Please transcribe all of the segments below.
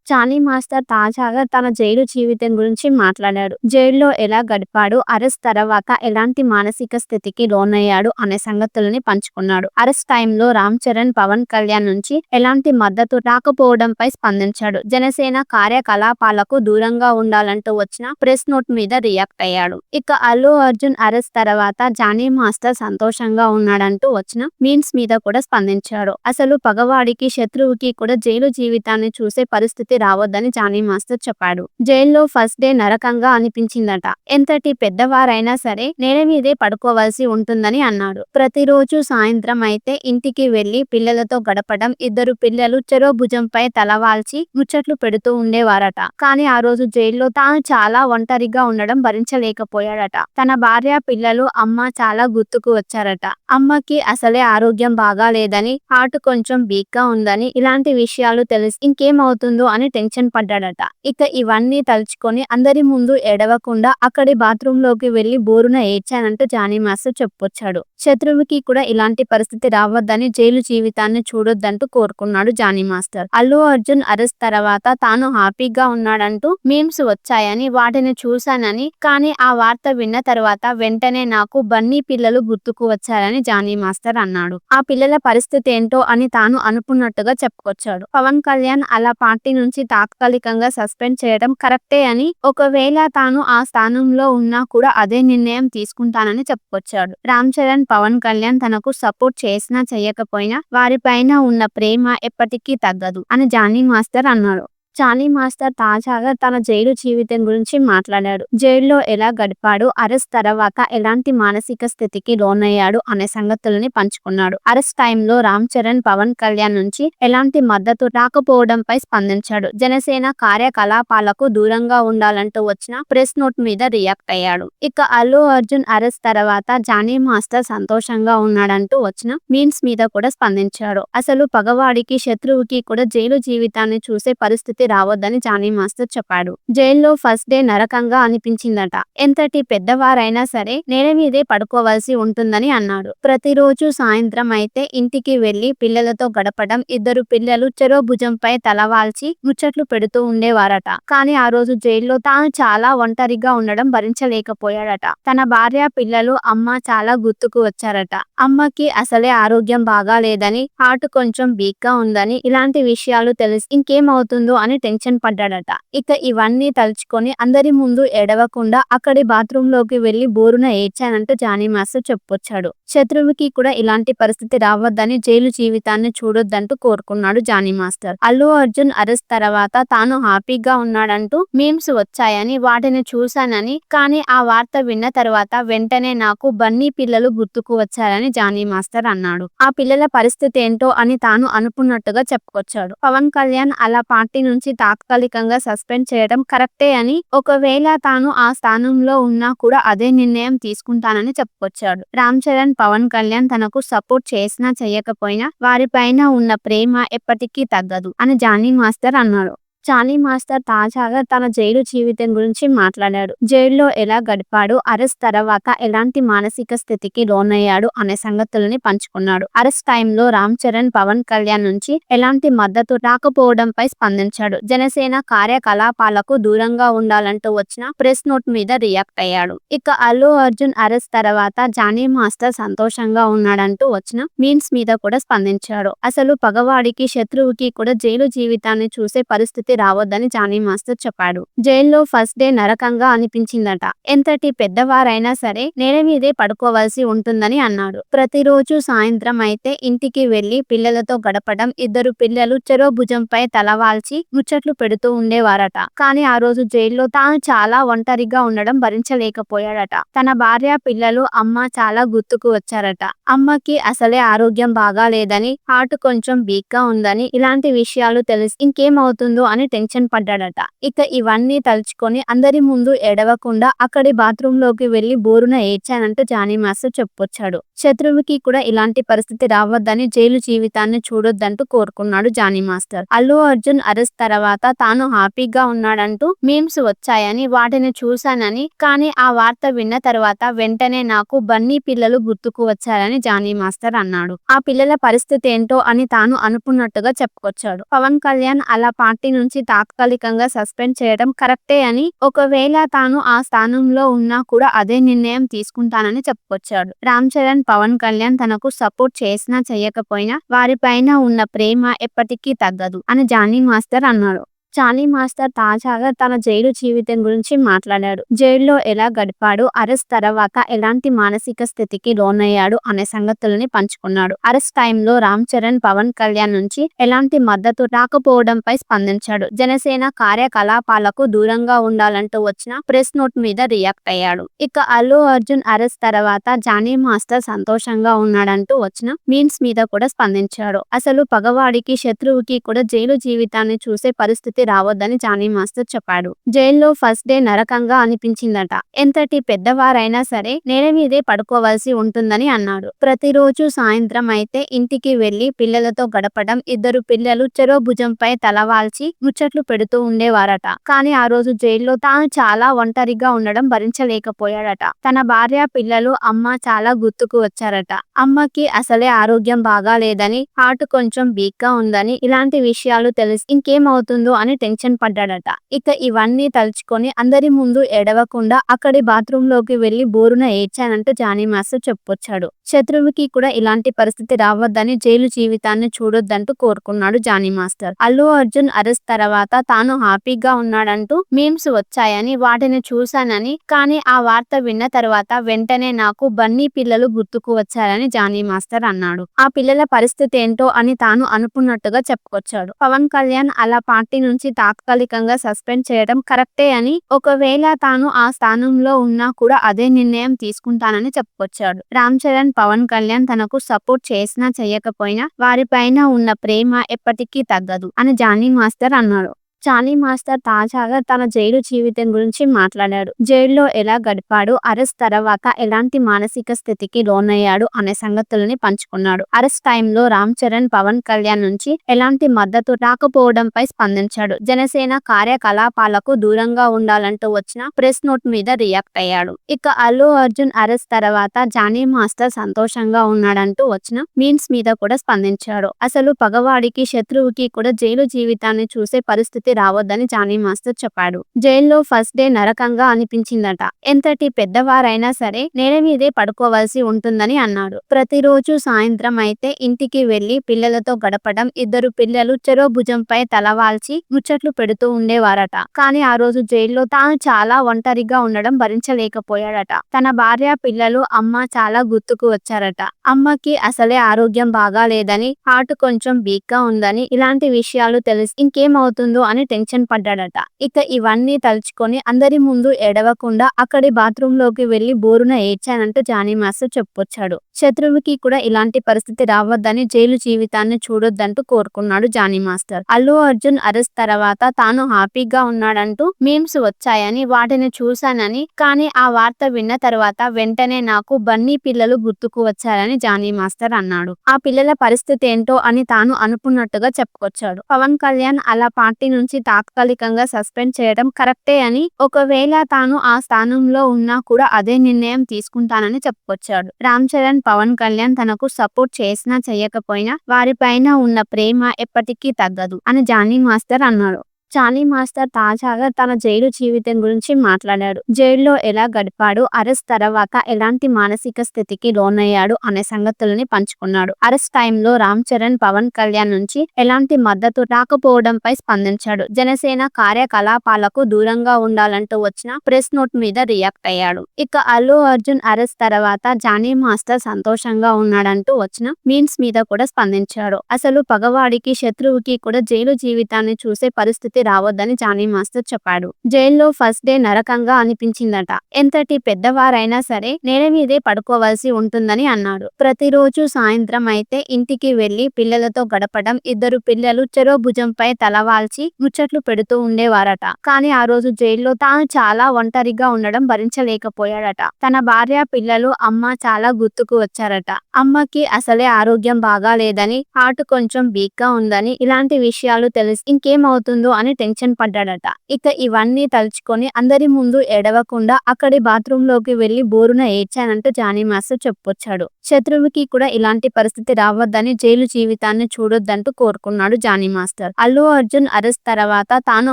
Chani master తాజాగా తన jail జీవితం గురించి మాట్లాడాడు. జైల్లో ఎలా గడిపాడు, అరెస్ట్ తర్వాత ఎలాంటి మానసిక స్థితికి లోనయ్యాడు అనే సంగతుల్ని పంచుకున్నాడు. అరెస్ట్ టైంలో రామ్ చరణ్, పవన్ కళ్యాణ్ నుంచి ఎలాంటి మద్దతు రాకపోవడంపై స్పందించాడు. జనసేన కార్యకలాపాలకు దూరంగా ఉండాలంటూ వచ్చిన ప్రెస్ నోట్ మీద రియాక్ట్ అయ్యాడు. ఇక అల్లు అర్జున్ అరెస్ట్ తర్వాత జానీ మాస్టర్ సంతోషంగా ఉన్నాడంటూ వచ్చిన మీమ్స్ మీద కూడా స్పందించాడు. అసలు పగవాడికి శత్రువుకి కూడా జైలు జీవితాన్ని చూసే పరిస్థితి రావద్దని జానీ మాస్టర్ చెప్పాడు. జైల్లో ఫస్ట్ డే నరకంగా అనిపించిందట. ఎంతటి పెద్దవారైనా సరే నేల మీదే పడుకోవాల్సి ఉంటుందని అన్నాడు. ప్రతిరోజు సాయంత్రం అయితే ఇంటికి వెళ్లి పిల్లలతో గడపడం, ఇద్దరు పిల్లలు చెరో భుజంపై తలవాల్చి ముచ్చట్లు పెడుతూ ఉండేవారట. కానీ ఆ రోజు జైల్లో తాను చాలా ఒంటరిగా ఉండడం భరించలేకపోయాడట. తన భార్య, పిల్లలు, అమ్మ చాలా గుర్తుకు వచ్చారట. అమ్మకి అసలే ఆరోగ్యం బాగాలేదని, హార్ట్ కొంచెం వీక్ గా ఉందని, ఇలాంటి విషయాలు తెలిసి ఇంకేమవుతుందో అని టెన్షన్ పడ్డాడట. ఇక ఇవన్నీ తలుచుకొని అందరి ముందు ఏడవకుండా అక్కడి బాత్రూమ్ లోకి వెళ్లి బోరున ఏడ్చానంటూ జానీ మాస్టర్ చెప్పుకొచ్చాడు. శత్రువుకి కూడా ఇలాంటి పరిస్థితి రావద్దని, జైలు జీవితాన్ని చూడొద్దంటూ కోరుకున్నాడు జానీ మాస్టర్. అల్లు అర్జున్ అరెస్ట్ తర్వాత తాను హ్యాపీగా ఉన్నాడంటూ మీమ్స్ వచ్చాయని, వాటిని చూశానని, కానీ ఆ వార్త విన్న తర్వాత వెంటనే నాకు బన్నీ పిల్లలు గుర్తుకు వచ్చారని జానీ మాస్టర్ అన్నాడు. ఆ పిల్లల పరిస్థితి ఏంటో అని తాను అనుకున్నట్టుగా చెప్పుకొచ్చాడు. పవన్ కళ్యాణ్ అలా పార్టీ నుంచి తాత్కాలికంగా సస్పెండ్ చేయడం కరెక్టే అని, ఒకవేళ తాను ఆ స్థానంలో ఉన్నా కూడా అదే నిర్ణయం తీసుకుంటానని చెప్పుకొచ్చాడు. రామ్ చరణ్, పవన్ కళ్యాణ్ తనకు సపోర్ట్ చేసినా చేయకపోయినా వారిపైన ఉన్న ప్రేమ ఎప్పటికీ తగ్గదు అని జానీ మాస్టర్ అన్నాడు. చానీ మాస్టర్ తాజాగా తన జైలు జీవితం గురించి మాట్లాడాడు. జైల్లో ఎలా గడిపాడు, అరెస్ట్ తర్వాత ఎలాంటి మానసిక స్థితికి లోనయ్యాడు అనే సంగతుల్ని పంచుకున్నాడు. అరెస్ట్ టైంలో రామ్ చరణ్, పవన్ కళ్యాణ్ నుంచి ఎలాంటి మద్దతు రాకపోవడంపై స్పందించాడు. జనసేన కార్యకలాపాలకు దూరంగా ఉండాలంటూ వచ్చిన ప్రెస్ నోట్ మీద రియాక్ట్ అయ్యాడు. ఇక అల్లు అర్జున్ అరెస్ట్ తర్వాత జానీ మాస్టర్ సంతోషంగా ఉన్నాడంటూ వచ్చిన మీమ్స్ మీద కూడా స్పందించాడు. అసలు పగవాడికి శత్రువుకి కూడా జైలు జీవితాన్ని చూసే పరిస్థితి రావద్దని జానీ మాస్టర్ చెప్పాడు. జైల్లో ఫస్ట్ డే నరకంగా అనిపించిందట. ఎంతటి పెద్దవారైనా సరే నేల మీదే పడుకోవాల్సి ఉంటుందని అన్నాడు. ప్రతిరోజు సాయంత్రం అయితే ఇంటికి వెళ్లి పిల్లలతో గడపడం, ఇద్దరు పిల్లలు చెరో భుజంపై తలవాల్చి ముచ్చట్లు పెడుతూ ఉండేవారట. కానీ ఆ రోజు జైల్లో తాను చాలా ఒంటరిగా ఉండడం భరించలేకపోయాడట. తన భార్య, పిల్లలు, అమ్మ చాలా గుర్తుకు వచ్చారట. అమ్మకి అసలే ఆరోగ్యం బాగాలేదని, హార్ట్ కొంచెం వీక్ గా ఉందని, ఇలాంటి విషయాలు తెలిసి ఇంకేమవుతుందో అని టెన్షన్ పడ్డాడట. ఇక ఇవన్నీ తలుచుకొని అందరి ముందు ఏడవకుండా అక్కడి బాత్రూమ్ లోకి వెళ్లి బోరున ఏడ్చానంటూ జానీ మాస్టర్ చెప్పుకొచ్చాడు. శత్రువుకి కూడా ఇలాంటి పరిస్థితి రావద్దని, జైలు జీవితాన్ని చూడొద్దంటూ కోరుకున్నాడు జానీ మాస్టర్. అల్లు అర్జున్ అరెస్ట్ తర్వాత తాను హ్యాపీగా ఉన్నాడంటూ మీమ్స్ వచ్చాయని, వాటిని చూశానని, కానీ ఆ వార్త విన్న తర్వాత వెంటనే నాకు బన్నీ పిల్లలు గుర్తుకు వచ్చారని జానీ మాస్టర్ అన్నాడు. ఆ పిల్లల పరిస్థితి ఏంటో అని తాను అనుకున్నట్టుగా చెప్పుకొచ్చాడు. పవన్ కళ్యాణ్ అలా పార్టీ నుంచి తాత్కాలికంగా సస్పెండ్ చేయడం కరెక్టే అని, ఒకవేళ తాను ఆ స్థానంలో ఉన్నా కూడా అదే నిర్ణయం తీసుకుంటానని చెప్పుకొచ్చాడు. రామ్ చరణ్, పవన్ కళ్యాణ్ తనకు సపోర్ట్ చేసినా చేయకపోయినా వారిపైన ఉన్న ప్రేమ ఎప్పటికీ తగ్గదు అని జానీ మాస్టర్ అన్నాడు. చానీ మాస్టర్ తాజాగా తన జైలు జీవితం గురించి మాట్లాడాడు. జైల్లో ఎలా గడిపాడు, అరెస్ట్ తర్వాత ఎలాంటి మానసిక స్థితికి లోనయ్యాడు అనే సంగతుల్ని పంచుకున్నాడు. అరెస్ట్ టైంలో రామ్ చరణ్, పవన్ కళ్యాణ్ నుంచి ఎలాంటి మద్దతు రాకపోవడంపై స్పందించాడు. జనసేన కార్యకలాపాలకు దూరంగా ఉండాలంటూ వచ్చిన ప్రెస్ నోట్ మీద రియాక్ట్ అయ్యాడు. ఇక అల్లు అర్జున్ అరెస్ట్ తర్వాత జానీ మాస్టర్ సంతోషంగా ఉన్నాడంటూ వచ్చిన మీమ్స్ మీద కూడా స్పందించాడు. అసలు పగవాడికి శత్రువుకి కూడా జైలు జీవితాన్ని చూసే పరిస్థితి రావద్దని జానీ మాస్టర్ చెప్పాడు. జైల్లో ఫస్ట్ డే నరకంగా అనిపించిందట. ఎంతటి పెద్దవారైనా సరే నేల మీదే పడుకోవాల్సి ఉంటుందని అన్నాడు. ప్రతిరోజు సాయంత్రం అయితే ఇంటికి వెళ్లి పిల్లలతో గడపడం, ఇద్దరు పిల్లలు చెరో భుజంపై తలవాల్చి ముచ్చట్లు పెడుతూ ఉండేవారట. కానీ ఆ రోజు జైల్లో తాను చాలా ఒంటరిగా ఉండడం భరించలేకపోయాడట. తన భార్య, పిల్లలు, అమ్మ చాలా గుర్తుకు వచ్చారట. అమ్మకి అసలే ఆరోగ్యం బాగాలేదని, హార్ట్ కొంచెం వీక్ గా ఉందని, ఇలాంటి విషయాలు తెలిసి ఇంకేమవుతుందో అని టెన్షన్ పడ్డాడట. ఇక ఇవన్నీ తలుచుకొని అందరి ముందు ఏడవకుండా అక్కడి బాత్రూమ్ లోకి వెళ్లి బోరున ఏడ్చానంటూ జానీ మాస్టర్ చెప్పుకొచ్చాడు. శత్రువుకి కూడా ఇలాంటి పరిస్థితి రావద్దని, జైలు జీవితాన్ని చూడొద్దంటూ కోరుకున్నాడు జానీ మాస్టర్. అల్లు అర్జున్ అరెస్ట్ తర్వాత తాను హ్యాపీగా ఉన్నాడంటూ మీమ్స్ వచ్చాయని, వాటిని చూశానని, కానీ ఆ వార్త విన్న తర్వాత వెంటనే నాకు బన్నీ పిల్లలు గుర్తుకు వచ్చారని జానీ మాస్టర్ అన్నాడు. ఆ పిల్లల పరిస్థితి ఏంటో అని తాను అనుకున్నట్టుగా చెప్పుకొచ్చాడు. పవన్ కళ్యాణ్ అలా పార్టీ నుంచి నుంచి తాత్కాలికంగా సస్పెండ్ చేయడం కరెక్టే అని, ఒకవేళ తాను ఆ స్థానంలో ఉన్నా కూడా అదే నిర్ణయం తీసుకుంటానని చెప్పుకొచ్చాడు. రామ్ చరణ్, పవన్ కళ్యాణ్ తనకు సపోర్ట్ చేసినా చేయకపోయినా వారిపైన ఉన్న ప్రేమ ఎప్పటికీ తగ్గదు అని జానీ మాస్టర్ అన్నాడు. జానీ మాస్టర్ తాజాగా తన జైలు జీవితం గురించి మాట్లాడాడు. జైల్లో ఎలా గడిపాడు, అరెస్ట్ తర్వాత ఎలాంటి మానసిక స్థితికి లోనయ్యాడు అనే సంగతులని పంచుకున్నాడు. అరెస్ట్ టైంలో రామ్ చరణ్, పవన్ కళ్యాణ్ నుంచి ఎలాంటి మద్దతు రాకపోవడంపై స్పందించాడు. జనసేన కార్యకలాపాలకు దూరంగా ఉండాలంటూ వచ్చిన ప్రెస్ నోట్ మీద రియాక్ట్ అయ్యాడు. ఇక అల్లు అర్జున్ అరెస్ట్ తర్వాత జానీ మాస్టర్ సంతోషంగా ఉన్నాడంటూ వచ్చిన మీమ్స్ మీద కూడా స్పందించాడు. అసలు పగవాడికి శత్రువుకి కూడా జైలు జీవితాన్ని చూసే పరిస్థితి రావద్దని జానీ మాస్టర్ చెప్పాడు. జైల్లో ఫస్ట్ డే నరకంగా అనిపించిందట. ఎంతటి పెద్దవారైనా సరే నేల మీదే పడుకోవాల్సి ఉంటుందని అన్నాడు. ప్రతిరోజు సాయంత్రం అయితే ఇంటికి వెళ్లి పిల్లలతో గడపడం, ఇద్దరు పిల్లలు చెరో భుజంపై తలవాల్చి ముచ్చట్లు పెడుతూ ఉండేవారట. కానీ ఆ రోజు జైల్లో తాను చాలా ఒంటరిగా ఉండడం భరించలేకపోయాడట. తన భార్య, పిల్లలు, అమ్మ చాలా గుర్తుకు వచ్చారట. అమ్మకి అసలే ఆరోగ్యం బాగాలేదని, హార్ట్ కొంచెం వీక్ గా ఉందని, ఇలాంటి విషయాలు తెలిసి ఇంకేమవుతుందో అని టెన్షన్ పడ్డాడట. ఇక ఇవన్నీ తలుచుకొని అందరి ముందు ఏడవకుండా అక్కడి బాత్రూమ్ లోకి వెళ్లి బోరున ఏడ్చానంటూ జానీ మాస్టర్ చెప్పుకొచ్చాడు. శత్రువుకి కూడా ఇలాంటి పరిస్థితి రావద్దని, జైలు జీవితాన్ని చూడొద్దంటూ కోరుకున్నాడు జానీ మాస్టర్. అల్లు అర్జున్ అరెస్ట్ తర్వాత తాను హ్యాపీగా ఉన్నాడంటూ మీమ్స్ వచ్చాయని, వాటిని చూశానని, కానీ ఆ వార్త విన్న తర్వాత వెంటనే నాకు బన్నీ పిల్లలు గుర్తుకు వచ్చారని జానీ మాస్టర్ అన్నాడు. ఆ పిల్లల పరిస్థితి ఏంటో అని తాను అనుకున్నట్టుగా చెప్పుకొచ్చాడు. పవన్ కళ్యాణ్ అలా పార్టీ నుంచి తాత్కాలికంగా సస్పెండ్ చేయడం కరెక్టే అని, ఒకవేళ తాను ఆ స్థానంలో ఉన్నా కూడా అదే నిర్ణయం తీసుకుంటానని చెప్పుకొచ్చాడు. రామ్ చరణ్, పవన్ కళ్యాణ్ తనకు సపోర్ట్ చేసినా చేయకపోయినా వారిపైన ఉన్న ప్రేమ ఎప్పటికీ తగ్గదు అని జానీ మాస్టర్ అన్నాడు. జానీ మాస్టర్ తాజాగా తన జైలు జీవితం గురించి మాట్లాడాడు. జైల్లో ఎలా గడిపాడు, అరెస్ట్ తర్వాత ఎలాంటి మానసిక స్థితికి లోనయ్యాడు అనే సంగతులని పంచుకున్నాడు. అరెస్ట్ టైంలో రామ్ చరణ్, పవన్ కళ్యాణ్ నుంచి ఎలాంటి మద్దతు రాకపోవడంపై స్పందించాడు. జనసేన కార్యకలాపాలకు దూరంగా ఉండాలంటూ వచ్చిన ప్రెస్ నోట్ మీద రియాక్ట్ అయ్యాడు. ఇక అల్లు అర్జున్ అరెస్ట్ తర్వాత జానీ మాస్టర్ సంతోషంగా ఉన్నాడంటూ వచ్చిన మీమ్స్ మీద కూడా స్పందించాడు. అసలు పగవాడికి శత్రువుకి కూడా జైలు జీవితాన్ని చూసే పరిస్థితి రావద్దని జానీ మాస్టర్ చెప్పాడు. జైల్లో ఫస్ట్ డే నరకంగా అనిపించిందట. ఎంతటి పెద్దవారైనా సరే నేల మీదే పడుకోవాల్సి ఉంటుందని అన్నాడు. ప్రతిరోజు సాయంత్రం అయితే ఇంటికి వెళ్లి పిల్లలతో గడపడం, ఇద్దరు పిల్లలు చెరో భుజంపై తలవాల్చి ముచ్చట్లు పెడుతూ ఉండేవారట. కానీ ఆ రోజు జైల్లో తాను చాలా ఒంటరిగా ఉండడం భరించలేకపోయాడట. తన భార్య, పిల్లలు, అమ్మ చాలా గుర్తుకు వచ్చారట. అమ్మకి అసలే ఆరోగ్యం బాగాలేదని, హార్ట్ కొంచెం వీక్ గా ఉందని, ఇలాంటి విషయాలు తెలిసి ఇంకేమవుతుందో అని టెన్షన్ పడ్డాడట. ఇక ఇవన్నీ తలుచుకొని అందరి ముందు ఏడవకుండా అక్కడి బాత్రూమ్ లోకి వెళ్లి బోరున ఏడ్చానంటూ జానీ మాస్టర్ చెప్పుకొచ్చాడు. శత్రువుకి కూడా ఇలాంటి పరిస్థితి రావద్దని, జైలు జీవితాన్ని చూడొద్దంటూ కోరుకున్నాడు జానీ మాస్టర్. అల్లు అర్జున్ అరెస్ట్ తర్వాత తాను హ్యాపీగా ఉన్నాడంటూ మీమ్స్ వచ్చాయని, వాటిని చూశానని, కానీ ఆ వార్త విన్న తర్వాత వెంటనే నాకు బన్నీ పిల్లలు గుర్తుకు వచ్చారని జానీ మాస్టర్ అన్నాడు. ఆ పిల్లల పరిస్థితి ఏంటో అని తాను అనుకున్నట్టుగా చెప్పుకొచ్చాడు. పవన్ కళ్యాణ్ అలా పార్టీ నుంచి తాత్కాలికంగా సస్పెండ్ చేయడం కరెక్టే అని, ఒకవేళ తాను ఆ స్థానంలో ఉన్నా కూడా అదే నిర్ణయం తీసుకుంటానని చెప్పుకొచ్చాడు. రామ్ చరణ్, పవన్ కళ్యాణ్ తనకు సపోర్ట్ చేసినా చేయకపోయినా వారిపైన ఉన్న ప్రేమ ఎప్పటికీ తగ్గదు అని జానీ మాస్టర్ అన్నాడు. జానీ మాస్టర్ తాజాగా తన జైలు జీవితం గురించి మాట్లాడాడు. జైల్లో ఎలా గడిపాడు, అరెస్ట్ తర్వాత ఎలాంటి మానసిక స్థితికి లోనయ్యాడు అనే సంగతులని పంచుకున్నాడు. అరెస్ట్ టైంలో రామ్ చరణ్, పవన్ కళ్యాణ్ నుంచి ఎలాంటి మద్దతు రాకపోవడంపై స్పందించాడు. జనసేన కార్యకలాపాలకు దూరంగా ఉండాలంటూ వచ్చిన ప్రెస్ నోట్ మీద రియాక్ట్ అయ్యాడు. ఇక అల్లు అర్జున్ అరెస్ట్ తర్వాత జానీ మాస్టర్ సంతోషంగా ఉన్నాడంటూ వచ్చిన మీమ్స్ మీద కూడా స్పందించాడు. అసలు పగవాడికి శత్రువుకి కూడా జైలు జీవితాన్ని చూసే పరిస్థితి రావద్దని జానీ మాస్టర్ చెప్పాడు. జైల్లో ఫస్ట్ డే నరకంగా అనిపించిందట. ఎంతటి పెద్దవారైనా సరే నేల మీదే పడుకోవాల్సి ఉంటుందని అన్నాడు. ప్రతిరోజు సాయంత్రం అయితే ఇంటికి వెళ్లి పిల్లలతో గడపడం, ఇద్దరు పిల్లలు చెరో భుజంపై తలవాల్చి ముచ్చట్లు పెడుతూ ఉండేవారట. కానీ ఆ రోజు జైల్లో తాను చాలా ఒంటరిగా ఉండడం భరించలేకపోయాడట. తన భార్య, పిల్లలు, అమ్మ చాలా గుర్తుకు వచ్చారట. అమ్మకి అసలే ఆరోగ్యం బాగాలేదని, హార్ట్ కొంచెం వీక్ గా ఉందని, ఇలాంటి విషయాలు తెలిసి ఇంకేమవుతుందో అని అని టెన్షన్ పడ్డాడట. ఇక ఇవన్నీ తలుచుకొని అందరి ముందు ఏడవకుండా అక్కడి బాత్రూమ్ లోకి వెళ్లి బోరున ఏడ్చానంటూ జానీ మాస్టర్ చెప్పుకొచ్చాడు. శత్రువుకి కూడా ఇలాంటి పరిస్థితి రావద్దని, జైలు జీవితాన్ని చూడొద్దంటూ కోరుకున్నాడు జానీ మాస్టర్. అల్లు అర్జున్ అరెస్ట్ తర్వాత తాను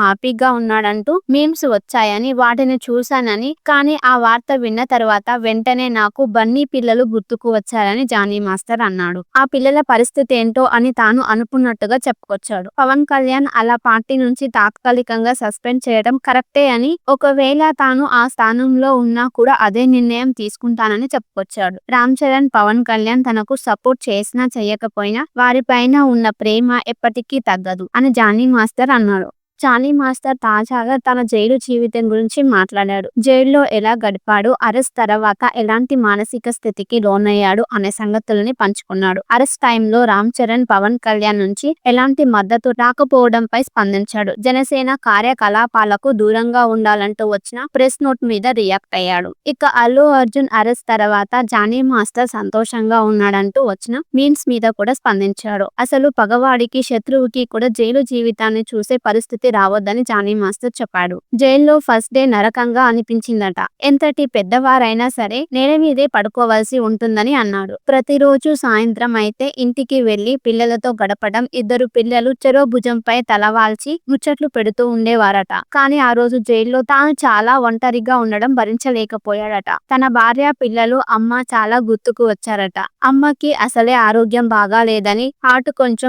హ్యాపీగా ఉన్నాడంటూ మీమ్స్ వచ్చాయని, వాటిని చూశానని, కానీ ఆ వార్త విన్న తర్వాత వెంటనే నాకు బన్నీ పిల్లలు గుర్తుకు వచ్చారని జానీ మాస్టర్ అన్నాడు. ఆ పిల్లల పరిస్థితి ఏంటో అని తాను అనుకున్నట్టుగా చెప్పుకొచ్చాడు. పవన్ కళ్యాణ్ అలా పార్టీ నుంచి తాత్కాలికంగా సస్పెండ్ చేయడం కరెక్టే అని, ఒకవేళ తాను ఆ స్థానంలో ఉన్నా కూడా అదే నిర్ణయం తీసుకుంటానని చెప్పుకొచ్చాడు. రామ్ చరణ్, పవన్ కళ్యాణ్ తనకు సపోర్ట్ చేసినా చేయకపోయినా వారిపైన ఉన్న ప్రేమ ఎప్పటికీ తగ్గదు అని జానీ మాస్టర్ అన్నాడు. జానీ మాస్టర్ తాజాగా తన జైలు జీవితం గురించి మాట్లాడాడు. జైల్లో ఎలా గడిపాడు, అరెస్ట్ తర్వాత ఎలాంటి మానసిక స్థితికి లోనయ్యాడు అనే సంగతుల్ని పంచుకున్నాడు. అరెస్ట్ టైంలో రామ్ చరణ్, పవన్ కళ్యాణ్ నుంచి ఎలాంటి మద్దతు రాకపోవడంపై స్పందించాడు. జనసేన కార్యకలాపాలకు దూరంగా ఉండాలంటూ వచ్చిన ప్రెస్ నోట్ మీద రియాక్ట్ అయ్యాడు. ఇక అల్లు అర్జున్ అరెస్ట్ తర్వాత జానీ మాస్టర్ సంతోషంగా ఉన్నాడంటూ వచ్చిన మీమ్స్ మీద కూడా స్పందించాడు. అసలు పగవాడికి శత్రువుకి కూడా జైలు జీవితాన్ని చూసే పరిస్థితి రావద్దని జానీ మాస్టర్ చెప్పాడు. జైల్లో ఫస్ట్ డే నరకంగా అనిపించిందట. ఎంతటి పెద్దవారైనా సరే నేల మీదే పడుకోవాల్సి ఉంటుందని అన్నాడు. ప్రతిరోజు సాయంత్రం అయితే ఇంటికి వెళ్లి పిల్లలతో గడపడం, ఇద్దరు పిల్లలు చెరో భుజంపై తలవాల్చి ముచ్చట్లు పెడుతూ ఉండేవారట. కానీ ఆ రోజు జైల్లో తాను చాలా ఒంటరిగా ఉండడం భరించలేకపోయాడట. తన భార్య, పిల్లలు, అమ్మ చాలా గుర్తుకు వచ్చారట. అమ్మకి అసలే ఆరోగ్యం బాగాలేదని, హార్ట్ కొంచెం